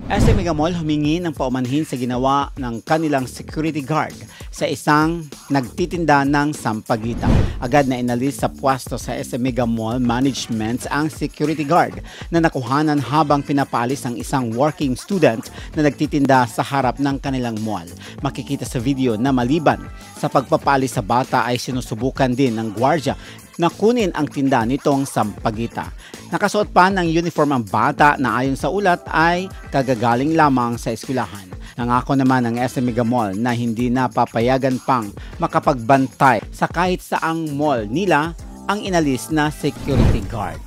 SM Mega Mall humingi ng paumanhin sa ginawa ng kanilang security guard sa isang nagtitinda ng sampaguita. Agad na inalis sa pwesto sa SM Mega Mall Management ang security guard na nakuhanan habang pinapaalis ang isang working student na nagtitinda sa harap ng kanilang mall. Makikita sa video na maliban sa pagpapaalis sa bata ay sinusubukan din ng gwardiya na kunin ang tinda nitong sampaguita. Nakasuot pa ng uniform ang bata na ayon sa ulat ay kagagaling lamang sa eskwelahan. Nangako naman ang SM Mega Mall na hindi na papayagan pang makapagbantay sa kahit saang mall nila ang inalis na security guard.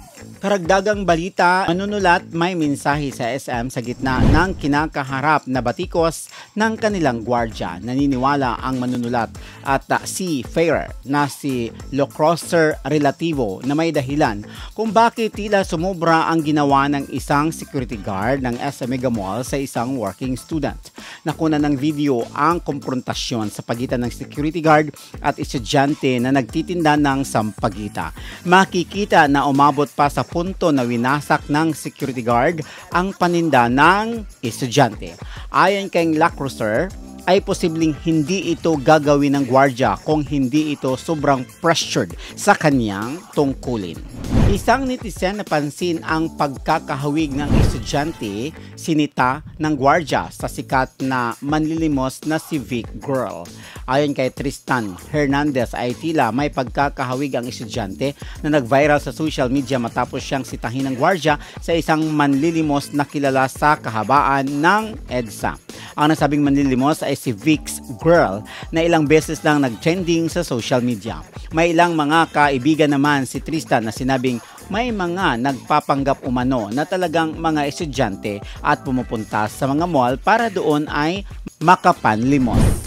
Karagdagang balita, manunulat may mensahe sa SM sa gitna ng kinakaharap na batikos ng kanilang gwardya. Naniniwala ang manunulat at si Fair na si Locrosser relativo na may dahilan kung bakit tila sumobra ang ginawa ng isang security guard ng SM Mega Mall sa isang working student. Nakuna ng video ang komprontasyon sa pagitan ng security guard at estudyante na nagtitinda ng sampaguita. Makikita na umabot pa sa punto na winasak ng security guard ang paninda ng estudyante. Ayon kay Lacroser, ay posibleng hindi ito gagawin ng gwardiya kung hindi ito sobrang pressured sa kanyang tungkulin. Isang netizen napansin ang pagkakahawig ng estudyante sinita ng gwardiya sa sikat na manlilimos na si Vic Girl. Ayon kay Tristan Hernandez ay tila may pagkakahawig ang estudyante na nag-viral sa social media matapos siyang sitahin ng gwardiya sa isang manlilimos na kilala sa kahabaan ng EDSA. Ang nasabing manlilimos ay si Vic's Girl na ilang beses lang nag-trending sa social media. May ilang mga kaibigan naman si Tristan na sinabing may mga nagpapanggap umano na talagang mga estudyante at pumupunta sa mga mall para doon ay makapanlimos.